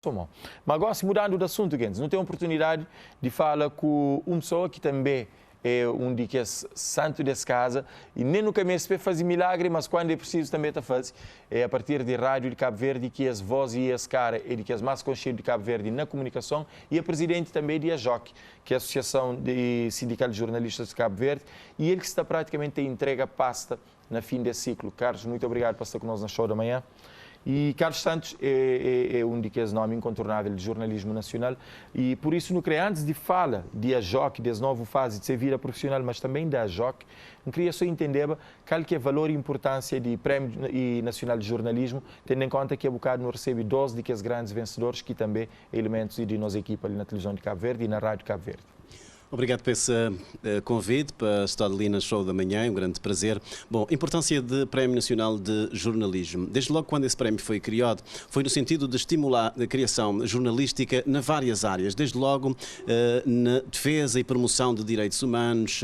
Mas agora, mudando de assunto, não tenho oportunidade de falar com uma pessoa que também é um de que é santo dessa casa e nem nunca mais faz milagre, mas quando é preciso também está faz. É a partir de rádio de Cabo Verde que as vozes e as caras é de que as mais conscientes de Cabo Verde na comunicação e a presidente também de AJOC, que é a Associação Sindical de Jornalistas de Cabo Verde, e ele que está praticamente a entrega pasta na fim desse ciclo. Carlos, muito obrigado por estar conosco na show da manhã. E Carlos Santos é um daqueles nomes incontornáveis de jornalismo nacional e por isso, antes de falar de AJOC, dessa nova fase de ser vida profissional, mas também da AJOC, eu queria só entender qual que é o valor e importância do Prémio Nacional de Jornalismo, tendo em conta que a bocado não recebe 12 daqueles grandes vencedores que também é elementos de nossa equipa ali na televisão de Cabo Verde e na rádio de Cabo Verde. Obrigado por esse convite para estar ali na show da manhã, é um grande prazer. Bom, importância do Prémio Nacional de Jornalismo. Desde logo quando esse prémio foi criado, foi no sentido de estimular a criação jornalística nas várias áreas, desde logo na defesa e promoção de direitos humanos,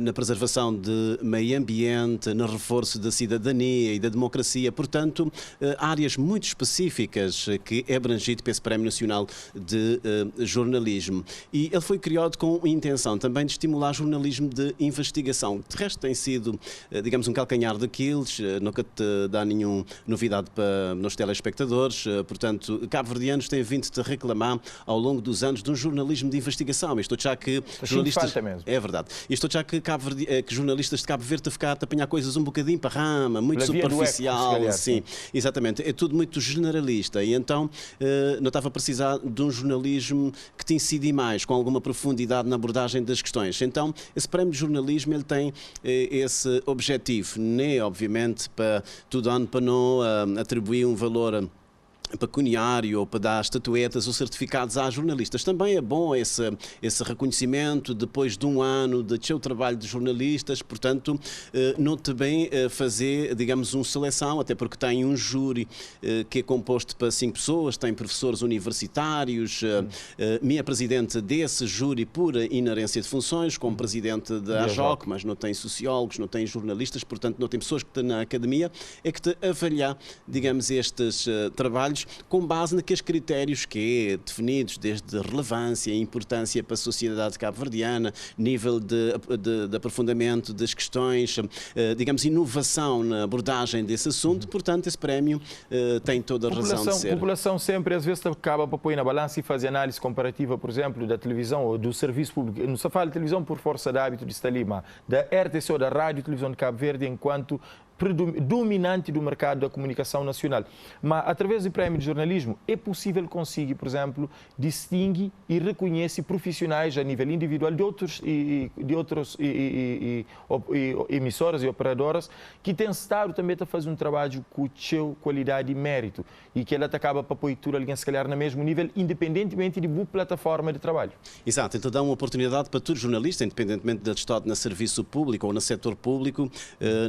na preservação de meio ambiente, no reforço da cidadania e da democracia, portanto, áreas muito específicas que é abrangido por esse Prémio Nacional de Jornalismo. E ele foi criado com a intenção também de estimular jornalismo de investigação. De resto tem sido, digamos, um calcanhar daqueles, nunca te dá nenhuma novidade para os telespectadores, portanto, cabo-verdianos têm vindo-te a reclamar ao longo dos anos de um jornalismo de investigação. Isto já que jornalistas... mesmo. É verdade. Isto já que jornalistas de Cabo Verde a ficar a apanhar coisas um bocadinho para rama, muito superficial, eco, sim, exatamente. É tudo muito generalista e então não estava a precisar de um jornalismo que te incide mais, com alguma profundidade na abordagem das questões. Então, esse prémio de jornalismo ele tem esse objetivo, nem obviamente para todo ano para não atribuir um valor pecuniário ou para dar estatuetas ou certificados a jornalistas. Também é bom esse reconhecimento depois de um ano de seu trabalho de jornalistas, portanto, não também fazer, digamos, uma seleção, até porque tem um júri que é composto por 5 pessoas, tem professores universitários, me é presidente desse júri por inerência de funções, como presidente da AJOC, mas não tem sociólogos, não tem jornalistas, portanto, não tem pessoas que estão na academia, é que te avaliar, digamos, estes trabalhos com base naqueles critérios que é definidos, desde relevância e importância para a sociedade cabo-verdiana, nível de aprofundamento das questões, digamos, inovação na abordagem desse assunto, portanto, esse prémio tem toda a razão de ser. A população sempre, às vezes, acaba para pôr na balança e fazer análise comparativa, por exemplo, da televisão ou do serviço público. Não se fala de televisão por força de hábito de estar ali, mas da RTC ou da Rádio e Televisão de Cabo Verde enquanto dominante do mercado da comunicação nacional. Mas, através do prémio de jornalismo, é possível conseguir, por exemplo, distinguir e reconhecer profissionais a nível individual de outras emissoras e operadoras que têm estado também a fazer um trabalho com sua qualidade e mérito e que ela acaba para pôr tudo alguém, se calhar, no mesmo nível, independentemente de boa plataforma de trabalho. Exato, então dá uma oportunidade para todo jornalista, independentemente de estado no serviço público ou no setor público,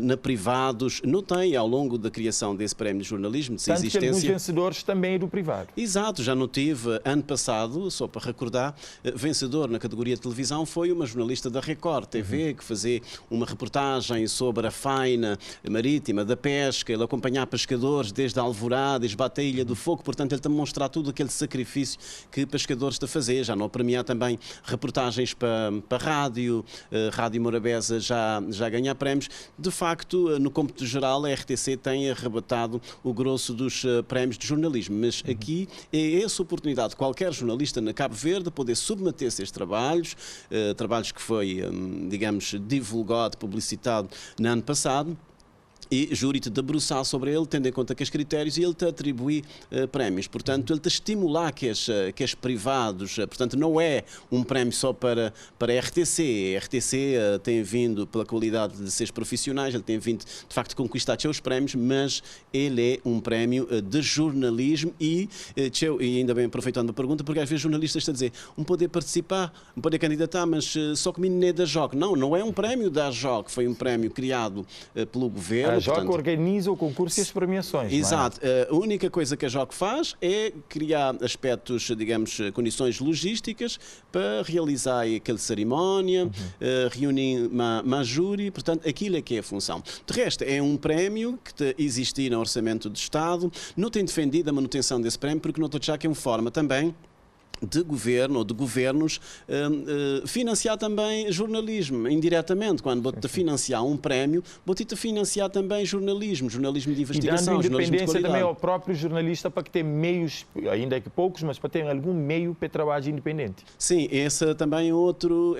na privado, não tem, ao longo da criação desse prémio de jornalismo, de sua existência... Tanto que alguns vencedores também é do privado. Exato, já não tive, ano passado, só para recordar, vencedor na categoria de televisão foi uma jornalista da Record TV, que fazia uma reportagem sobre a faina marítima, da pesca, ele acompanhar pescadores desde a Alvorada, desde a Ilha do Fogo, portanto ele está a mostrar tudo aquele sacrifício que pescadores estão a fazer, já não premiar também reportagens para rádio, Rádio Morabeza já ganha prémios. De facto, no cômputo geral, a RTC tem arrebatado o grosso dos prémios de jornalismo, mas aqui é essa oportunidade de qualquer jornalista na Cabo Verde poder submeter-se a estes trabalhos, trabalhos que foi, digamos, divulgado, publicitado no ano passado, e júri-te debruçar sobre ele, tendo em conta que os critérios, e ele te atribui prémios. Portanto, ele te estimular que os privados, portanto, não é um prémio só para a RTC. A RTC tem vindo, pela qualidade de seus profissionais, ele tem vindo, de facto, conquistar seus prémios, mas ele é um prémio de jornalismo e ainda bem aproveitando a pergunta, porque às vezes jornalistas estão a dizer, poder participar, poder candidatar, mas só que não é da AJOC. Não é um prémio da AJOC, foi um prémio criado pelo governo, JOC portanto, organiza o concurso e as premiações. Exato. Não é? A única coisa que a JOC faz é criar aspectos, digamos, condições logísticas para realizar aquela cerimónia, reunir uma júri, portanto, aquilo é que é a função. De resto, é um prémio que existe no Orçamento do Estado, não tem defendido a manutenção desse prémio, porque não estou a achar que é uma forma também de governo ou de governos financiar também jornalismo, indiretamente. Quando vou-te financiar um prémio, vou-te financiar também jornalismo de investigação, e dando jornalismo de independência qualidade. também ao próprio jornalista para que tenha meios, ainda que poucos, mas para ter algum meio para trabalho independente. Sim, esse também é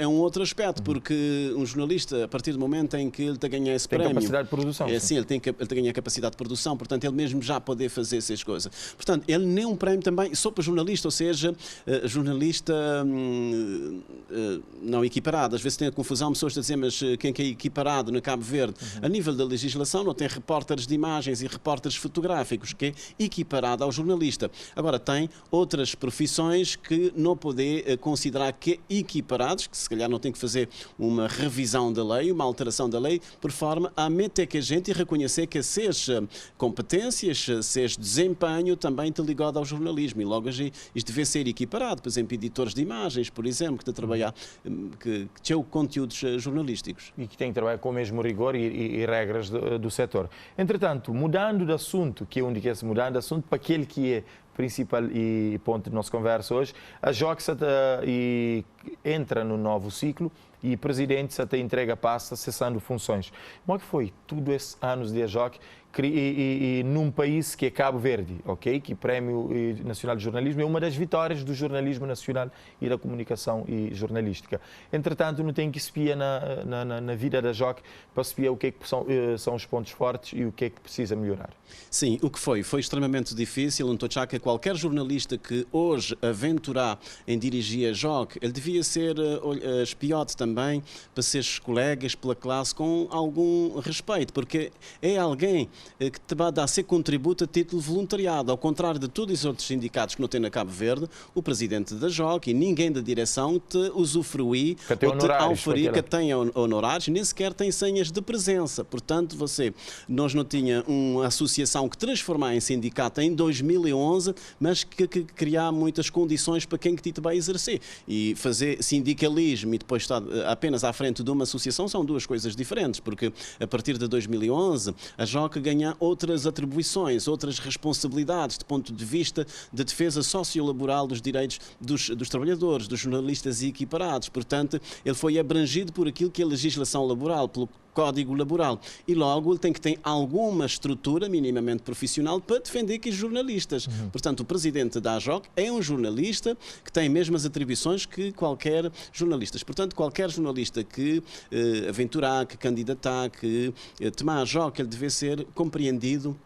um outro aspecto, porque um jornalista, a partir do momento em que ele está a ganhar esse prémio... Tem capacidade de produção. Sim, ele tem que ganhar capacidade de produção, portanto, ele mesmo já poder fazer essas coisas. Portanto, ele nem um prémio também só para jornalista, ou seja, jornalista não equiparado. Às vezes tem a confusão, pessoas a dizer, mas quem que é equiparado na Cabo Verde? A nível da legislação não tem repórteres de imagens e repórteres fotográficos, que é equiparado ao jornalista. Agora, tem outras profissões que não poder considerar que é equiparados, que se calhar não tem que fazer uma revisão da lei, uma alteração da lei, por forma a meter que a gente reconhecer que seja competências, seja desempenho, também está ligado ao jornalismo. E logo isto deve ser equiparado. Por exemplo, editores de imagens, por exemplo, que estão a trabalhar, que têm conteúdos jornalísticos. E que têm que trabalhar com o mesmo rigor e regras do setor. Entretanto, mudando de assunto, que é onde quer se mudar de assunto, para aquele que é principal e ponto de nossa conversa hoje, a JOC entra no novo ciclo e o presidente até entrega a pasta cessando funções. Como é que foi tudo esses anos de JOC e num país que é Cabo Verde, ok? Que o Prémio Nacional de Jornalismo é uma das vitórias do jornalismo nacional e da comunicação e jornalística. Entretanto, não tem que espiar na vida da JOC para espiar o que é que são os pontos fortes e o que é que precisa melhorar. Sim, o que foi extremamente difícil. Não estou a achar que qualquer jornalista que hoje aventurar em dirigir a JOC, ele devia ser espiote também para seus colegas, pela classe, com algum respeito, porque é alguém que te vai dar seu contributo a título voluntariado. Ao contrário de todos os outros sindicatos que não têm na Cabo Verde, o presidente da JOC e ninguém da direção te usufruir ou te auferir que tenha honorários, nem sequer tem senhas de presença. Portanto, nós não tínhamos uma associação que transformar em sindicato em 2011, mas que criar muitas condições para quem que te vai exercer. E fazer sindicalismo e depois estar apenas à frente de uma associação são duas coisas diferentes, porque a partir de 2011 a JOC ganha outras atribuições, outras responsabilidades do ponto de vista de defesa sociolaboral dos direitos dos trabalhadores, dos jornalistas e equiparados. Portanto, ele foi abrangido por aquilo que é a legislação laboral, pelo Código Laboral. E logo ele tem que ter alguma estrutura minimamente profissional para defender que os jornalistas. Portanto, o presidente da JOC é um jornalista que tem as mesmas atribuições que qualquer jornalista. Portanto, qualquer jornalista que aventurar, que candidatar, que tomar a JOC, ele deve ser compreendido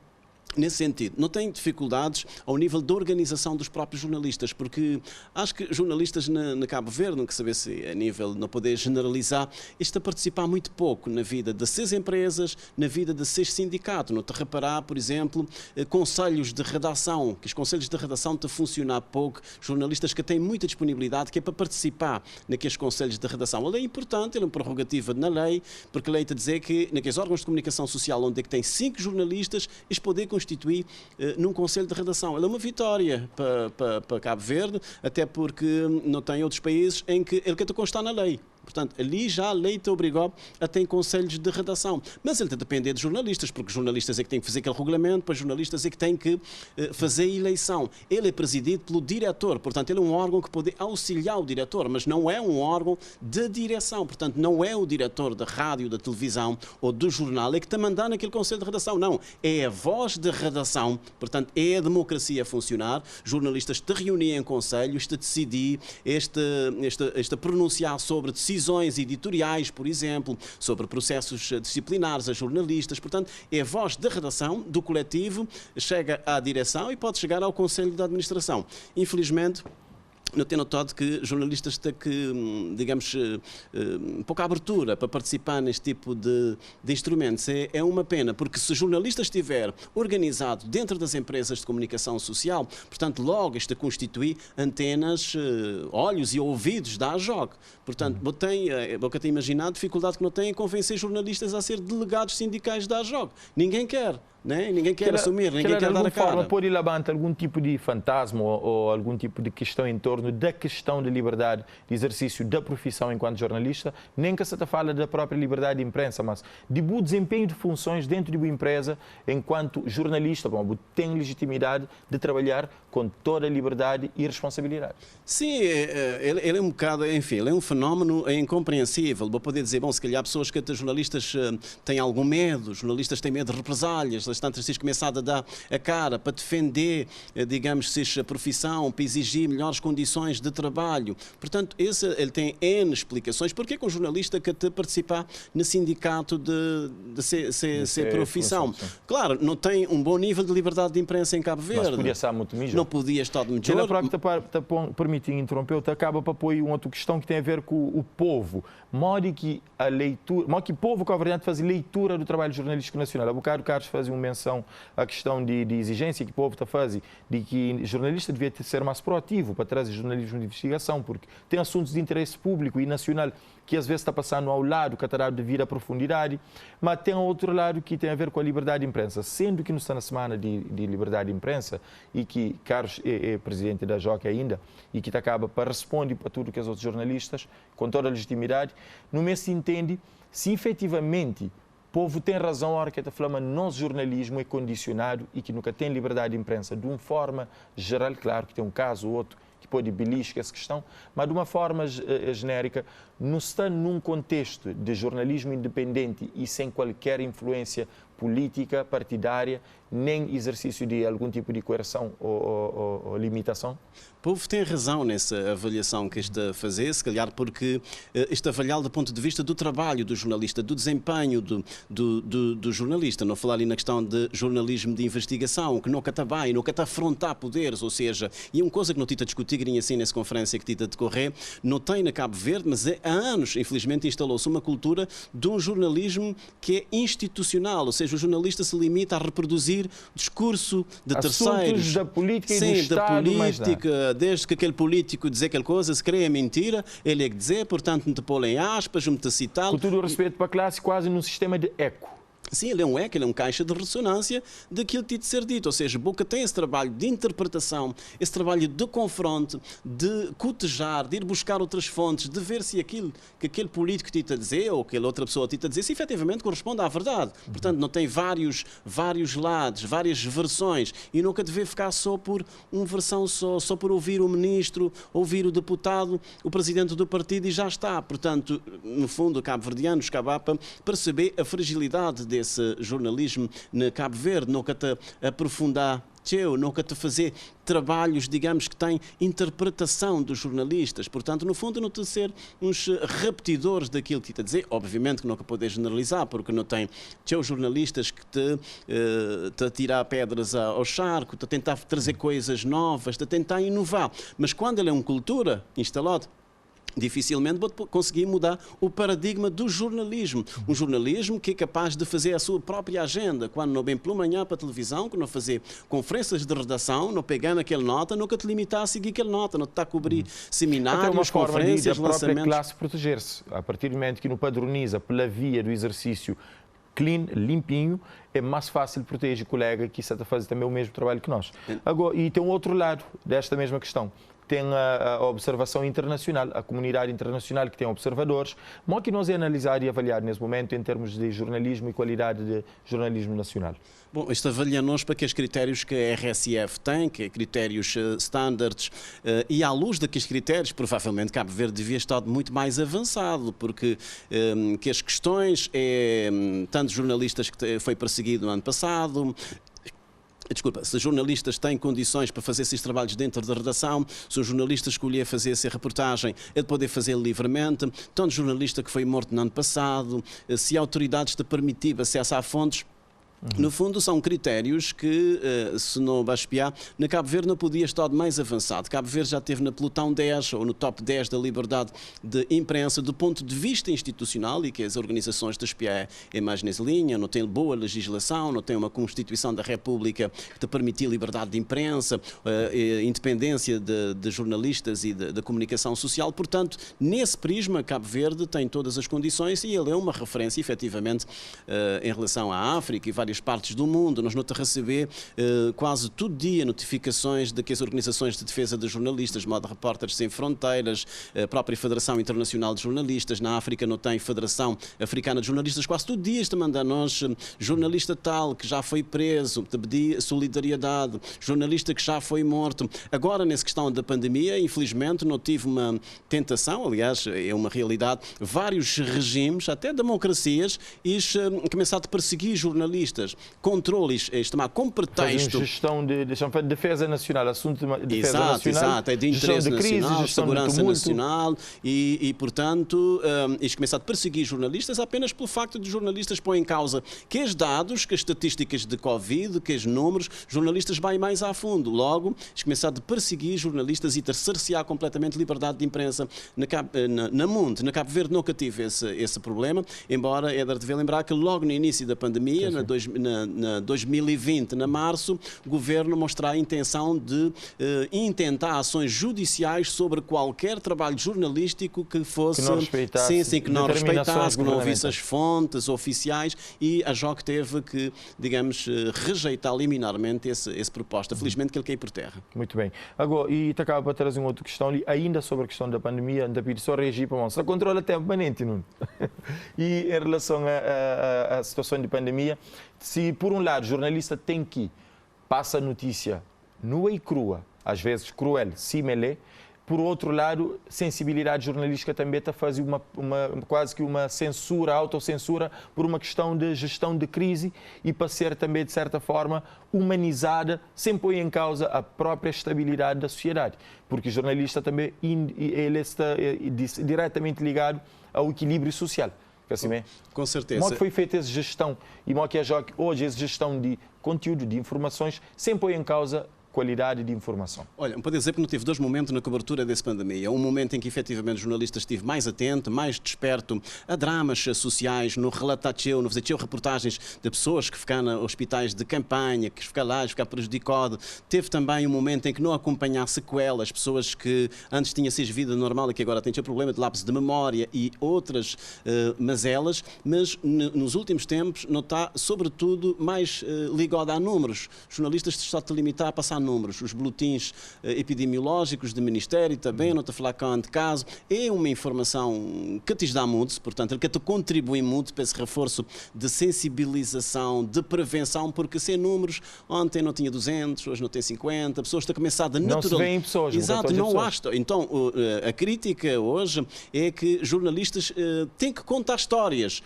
nesse sentido. Não tem dificuldades ao nível da organização dos próprios jornalistas, porque acho que jornalistas na Cabo Verde, não quer saber se a nível, não poder generalizar, está a participar muito pouco na vida de seis empresas, na vida de seis sindicatos. Não te reparar, por exemplo, conselhos de redação, que os conselhos de redação estão a funcionar pouco, jornalistas que têm muita disponibilidade, que é para participar naqueles conselhos de redação. A lei é importante, ele é uma prerrogativa na lei, porque a lei está a dizer que naqueles órgãos de comunicação social onde é que tem 5 jornalistas, eles podem constituir num conselho de redação. Ela é uma vitória para Cabo Verde, até porque não tem outros países em que ele quer constar na lei. Portanto, ali já a lei te obrigou a ter conselhos de redação. Mas ele tem de depender de jornalistas, porque jornalistas é que têm que fazer aquele regulamento, para jornalistas é que têm que fazer a eleição. Ele é presidido pelo diretor, portanto, ele é um órgão que pode auxiliar o diretor, mas não é um órgão de direção. Portanto, não é o diretor da rádio, da televisão ou do jornal é que está mandando naquele conselho de redação. Não, é a voz de redação, portanto, é a democracia a funcionar. Jornalistas te reuniem em conselhos, te decidir, este pronunciar sobre decisões editoriais, por exemplo, sobre processos disciplinares a jornalistas. Portanto, é a voz da redação, do coletivo, chega à direção e pode chegar ao Conselho de Administração. Infelizmente, não tem notado que jornalistas têm que, digamos, pouca abertura para participar neste tipo de instrumentos. É uma pena, porque se o jornalista estiver organizado dentro das empresas de comunicação social, portanto, logo isto constitui antenas, olhos e ouvidos da AJOC. Portanto, eu tenho imaginado a dificuldade que não tem em convencer jornalistas a ser delegados sindicais da AJOC. Ninguém quer. Né? Ninguém quer assumir, ninguém quer dar a cara. Pôr e levanta algum tipo de fantasma ou algum tipo de questão em torno da questão da liberdade de exercício da profissão enquanto jornalista, nem que se fala da própria liberdade de imprensa, mas de bom desempenho de funções dentro de uma empresa enquanto jornalista, bom, tem legitimidade de trabalhar com toda a liberdade e responsabilidade. Sim, ele é um bocado, enfim, ele é um fenómeno incompreensível. Vou poder dizer, bom, se calhar pessoas que até jornalistas têm algum medo, jornalistas têm medo de represálias, tantas vezes começado a dar a cara para defender, digamos, a profissão, para exigir melhores condições de trabalho. Portanto, ele tem N explicações. Porquê que um jornalista quer participar no sindicato de ser profissão? Claro, não tem um bom nível de liberdade de imprensa em Cabo Verde. Mas podia estar muito melhor. Não podia estar melhor. Ela própria permite interromper, acaba para pôr uma outra questão que tem a ver com o povo. Modo que a leitura, modo que o povo, que a verdade, faz leitura do trabalho jornalístico nacional. Há bocado Carlos faz uma menção à questão de exigência que o povo está fazendo, de que o jornalista devia ser mais proativo para trazer jornalismo de investigação, porque tem assuntos de interesse público e nacional que às vezes está passando ao lado, que terá de vir à profundidade, mas tem outro lado que tem a ver com a liberdade de imprensa. Sendo que não está na semana de liberdade de imprensa e que Carlos é presidente da JOC ainda e que acaba para responder para tudo que os outros jornalistas, com toda a legitimidade, no mês se entende se efetivamente o povo tem razão a hora que está falando, nosso jornalismo é condicionado e que nunca tem liberdade de imprensa de uma forma geral, claro que tem um caso ou outro que pode beliscar essa questão, mas de uma forma genérica, não está num contexto de jornalismo independente e sem qualquer influência política, partidária, nem exercício de algum tipo de coerção ou limitação? O povo tem razão nessa avaliação que está a fazer, se calhar porque está a avaliar do ponto de vista do trabalho do jornalista, do desempenho do jornalista, não falar ali na questão de jornalismo de investigação, que nunca está bem, nunca está a afrontar poderes, ou seja, e uma coisa que não está a discutir assim nessa conferência que está a decorrer, não tem na Cabo Verde, mas há anos, infelizmente, instalou-se uma cultura de um jornalismo que é institucional, ou seja, o jornalista se limita a reproduzir discurso de terceiros. Da política e sim, do Estado, da política, desde que aquele político dizer aquela coisa, se crê mentira, ele é que dizer, portanto, não te pôr em aspas, não te citá-lo. Com todo o respeito para a classe, quase num sistema de eco. Sim, ele é um eco, ele é um caixa de ressonância daquilo que tinha de ser dito. Ou seja, Boca tem esse trabalho de interpretação, esse trabalho de confronto, de cotejar, de ir buscar outras fontes, de ver se aquilo que aquele político tinha a dizer ou aquela outra pessoa tinha a dizer, se efetivamente corresponde à verdade. Portanto, não tem vários lados, várias versões e nunca deve ficar só por uma versão só por ouvir o ministro, ouvir o deputado, o presidente do partido e já está. Portanto, no fundo, cabo-verdianos, Cabapa, perceber a fragilidade desse jornalismo na Cabo Verde, nunca te aprofundar, nunca te fazer trabalhos, digamos, que têm interpretação dos jornalistas. Portanto, no fundo, não te ser uns repetidores daquilo que te a dizer. Obviamente que nunca podes generalizar, porque não tem jornalistas que te atirar pedras ao charco, te tentar trazer coisas novas, te tentar inovar. Mas quando ele é uma cultura instalada, dificilmente vou conseguir mudar o paradigma do jornalismo. Um jornalismo que é capaz de fazer a sua própria agenda. Quando não vem pela manhã para a televisão, que não fazer conferências de redação, não pegar naquela nota, nunca te limitar a seguir aquela nota, não te está a cobrir seminários, conferências, lançamentos. A própria classe proteger-se. A partir do momento que não padroniza pela via do exercício clean, limpinho, é mais fácil proteger o colega que está a fazer também o mesmo trabalho que nós. Agora, e tem um outro lado desta mesma questão. Tem a observação internacional, a comunidade internacional que tem observadores, mas que nós é analisar e avaliar nesse momento em termos de jornalismo e qualidade de jornalismo nacional. Bom, isto avalia-nos para que os critérios que a RSF tem, que é critérios standards, e à luz daqueles critérios, provavelmente Cabo Verde devia estar muito mais avançado, porque que as questões, tantos jornalistas que foi perseguido no ano passado, desculpa, se jornalistas têm condições para fazer esses trabalhos dentro da redação, se o jornalista escolher fazer essa reportagem, ele pode fazer livremente, tanto jornalista que foi morto no ano passado, se a autoridades te permitir acesso a fontes, No fundo, são critérios que, se não espiar, na Cabo Verde não podia estar mais avançado. Cabo Verde já esteve na pelotão 10 ou no top 10 da liberdade de imprensa do ponto de vista institucional, e que as organizações de espiar é mais nessa linha, não tem boa legislação, não tem uma Constituição da República que te permitir liberdade de imprensa, independência de jornalistas e da comunicação social. Portanto, nesse prisma, Cabo Verde tem todas as condições e ele é uma referência, efetivamente, em relação à África e várias partes do mundo. Nós não te receber quase todo dia notificações de que as organizações de defesa de jornalistas, modo Repórteres Sem Fronteiras, a própria Federação Internacional de Jornalistas, na África não tem Federação Africana de Jornalistas, quase todo dia te manda a nós jornalista tal que já foi preso, te pedi solidariedade, jornalista que já foi morto. Agora, nessa questão da pandemia, infelizmente não tive uma tentação, aliás, é uma realidade, vários regimes, até democracias, começaram a perseguir jornalistas, controles, tomar como pretexto. Gestão de defesa nacional, assunto de defesa nacional. Exato, é de interesse nacional, segurança nacional e portanto, isto começa a perseguir jornalistas apenas pelo facto de jornalistas põem em causa que os dados, que as estatísticas de Covid, que os números, jornalistas vão mais a fundo. Logo, isto começa a perseguir jornalistas e cercear completamente a liberdade de imprensa na mundo. Na Cabo Verde nunca tive esse problema, embora é de dever lembrar que logo no início da pandemia, na 2020, na março, o governo mostrou a intenção de intentar ações judiciais sobre qualquer trabalho jornalístico que fosse que não respeitasse, que não ouvisse as fontes oficiais, e a JOC teve que, digamos, rejeitar liminarmente essa proposta. Felizmente que ele caiu por terra. Muito bem. Agora, e te acaba para trazer uma outra questão ali, ainda sobre a questão da pandemia, ainda pedir só reagir para mostrar controla até permanente, não? E em relação à situação de pandemia, se por um lado o jornalista tem que passar notícia nua e crua, às vezes cruel, simele, por outro lado, sensibilidade jornalística também está a fazer quase que uma censura, autocensura, por uma questão de gestão de crise e para ser também, de certa forma, humanizada, sem pôr em causa a própria estabilidade da sociedade. Porque o jornalista também ele está diretamente ligado ao equilíbrio social. Assim, com certeza. Como foi feita essa gestão e como que a JOC hoje essa gestão de conteúdo, de informações, sem pôr em causa qualidade de informação? Olha, pode dizer que não tive dois momentos na cobertura dessa pandemia. Um momento em que, efetivamente, o jornalista esteve mais atento, mais desperto a dramas sociais, no relatatio, no fazer reportagens de pessoas que ficam nos hospitais de campanha, que ficam lá, ficam prejudicadas. Teve também um momento em que não acompanhar sequelas, pessoas que antes tinham sido vida normal e que agora têm problema de lapso de memória e outras mazelas, mas nos últimos tempos não está, sobretudo, mais ligado a números. Os jornalistas estão a limitar a passar números, os boletins epidemiológicos do Ministério também, não te falar cá de caso, é uma informação que te dá muito, portanto, que te contribui muito para esse reforço de sensibilização, de prevenção, porque sem números, ontem não tinha 200, hoje não tem 50, pessoas estão a começar a naturalizar. Não se vê em pessoas. Exato, não há. Então, a crítica hoje é que jornalistas têm que contar histórias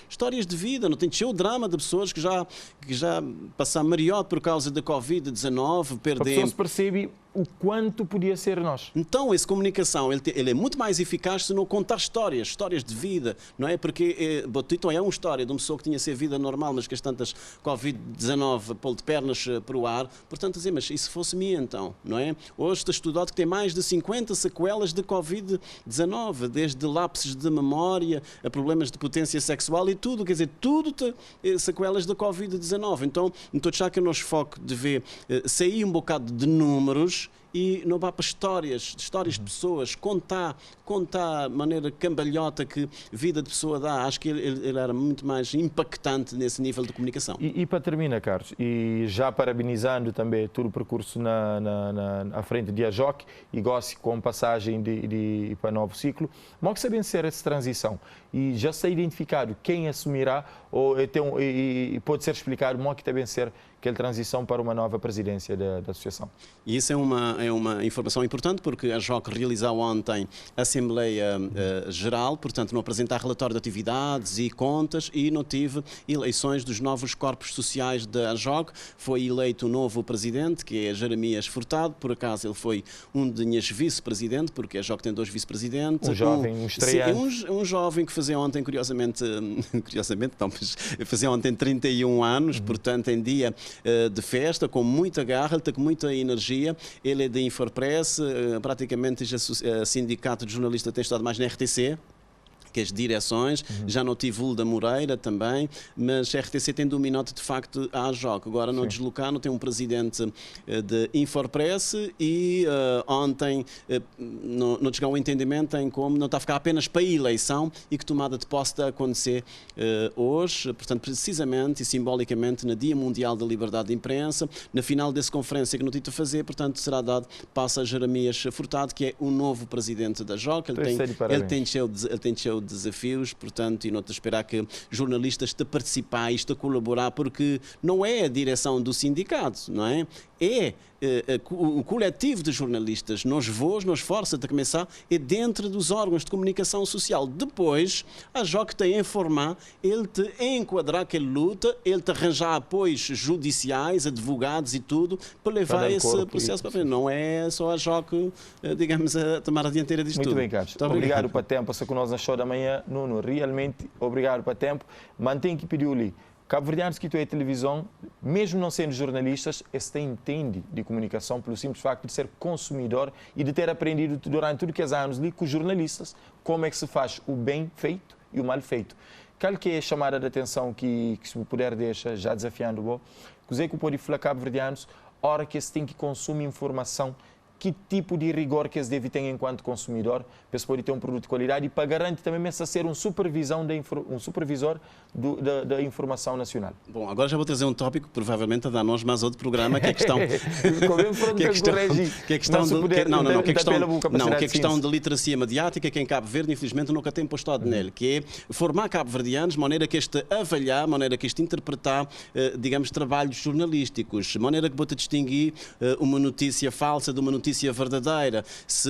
de vida, não tem que ser o drama de pessoas que já passaram melhor por causa da Covid-19, perderam. Se percebe o quanto podia ser nós. Então, essa comunicação, ele é muito mais eficaz se não contar histórias de vida, não é? Porque Botito é uma história de uma pessoa que tinha ser vida normal, mas que as tantas Covid-19 pôs de pernas para o ar. Portanto, dizer, mas e se fosse minha então, não é? Hoje está estudado que tem mais de 50 sequelas de Covid-19, desde lapsos de memória, a problemas de potência sexual e tudo, quer dizer, tudo tem sequelas de Covid-19. Então, estou a achar que o nosso foco deve sair um bocado de números e não vá para histórias de pessoas, contar a maneira cambalhota que a vida de pessoa dá. Acho que ele era muito mais impactante nesse nível de comunicação. E para terminar, Carlos, e já parabenizando também todo o percurso à frente de AJOC e gosto com passagem para novo ciclo, como que sabem ser essa transição? E já está identificado quem assumirá, ou e pode ser explicado como que também ser aquela transição para uma nova presidência da associação. E isso é uma informação importante, porque a JOC realizou ontem a Assembleia Geral, portanto não apresentar relatório de atividades e contas, e não tive eleições dos novos corpos sociais da JOC. Foi eleito um novo presidente, que é Jeremias Furtado. Por acaso ele foi um de minhas vice-presidente, porque a JOC tem 2 vice-presidentes. Um jovem, um estreante. Sim, um jovem que fazia ontem, curiosamente não, mas fazia ontem 31 anos, portanto em dia de festa, com muita garra, ele está com muita energia. Ele é da Infopress, praticamente o sindicato de jornalistas tem estado mais na RTC que as direções, já não tive Hulda Moreira também, mas a RTC tem dominado de facto a JOC. Agora no Deslocado tem um presidente de Infopress e ontem não chegou ao entendimento em como não está a ficar apenas para a eleição e que tomada de posse está a acontecer hoje, portanto precisamente e simbolicamente no Dia Mundial da Liberdade de Imprensa, na final dessa conferência que não tive a fazer, portanto será dado passo a Jeremias Furtado, que é o novo presidente da JOC. Ele tem encheu desafios, portanto, e não te esperar que jornalistas te participar, isto a colaborar, porque não é a direção do sindicato, não é? É o coletivo de jornalistas, nos força de começar, é dentro dos órgãos de comunicação social. Depois, a JOC te informar, ele te enquadrar aquela luta, ele te arranjar apoios judiciais, advogados e tudo, para levar esse processo para frente. Não é só a JOC, digamos, a tomar a dianteira disto tudo. Muito bem, Carlos. Obrigado pelo tempo. Passou com nós na show da manhã. Nuno, realmente, obrigado pelo tempo. Mantém que pediu ali. Cabo-verdianos que estão em televisão, mesmo não sendo jornalistas, este entende de comunicação pelo simples facto de ser consumidor e de ter aprendido durante tudo que anos ali com os jornalistas como é que se faz o bem feito e o mal feito. Qual que é a chamada de atenção que se puder deixar, já desafiando o que o pode falar cabo-verdianos, hora que se tem que consumir informação, que tipo de rigor que eles devem ter enquanto consumidor, para se poder ter um produto de qualidade e para garantir também a ser um supervisor da informação nacional. Bom, agora já vou trazer um tópico, provavelmente a dar nós mais outro programa, que é a questão... que é a questão de literacia mediática, que em Cabo Verde, infelizmente, nunca tem postado nele, que é formar cabo-verdianos, de maneira que este avaliar, de maneira que este interpretar, digamos, trabalhos jornalísticos, de maneira que bota distinguir uma notícia falsa de uma notícia verdadeira, se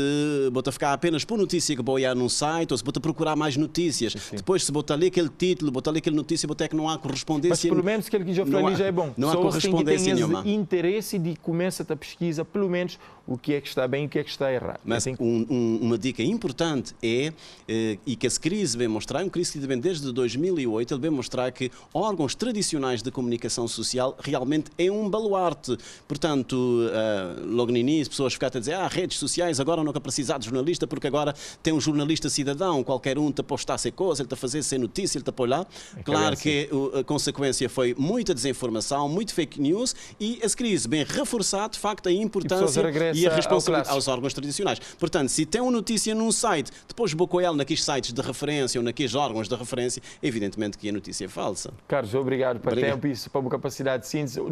bota ficar apenas por notícia que boiar num site, ou se bota procurar mais notícias. Sim. Depois, se bota ali aquele título, bota ali aquela notícia, bota que não há correspondência. Mas pelo menos aquele que já falei já é bom. Não há correspondência nenhuma. Interesse de começar a pesquisa, pelo menos, o que é que está bem e o que é que está errado. Mas uma dica importante é, e que essa crise vem mostrar, uma crise que vem desde 2008, ele vem mostrar que órgãos tradicionais de comunicação social realmente é um baluarte. Portanto, logo no início, pessoas ficaram a dizer, redes sociais agora não precisar de jornalista, porque agora tem um jornalista cidadão, qualquer um te postar sem coisa, ele te fazer sem notícia, ele te apoiar. Claro que a consequência foi muita desinformação, muito fake news, e a crise vem reforçar, de facto, a importância e a responsabilidade aos órgãos tradicionais. Portanto, se tem uma notícia num site, depois bocou ela naqueles sites de referência ou naqueles órgãos de referência, evidentemente que a notícia é falsa. Carlos, obrigado pelo tempo e pela capacidade de síntese.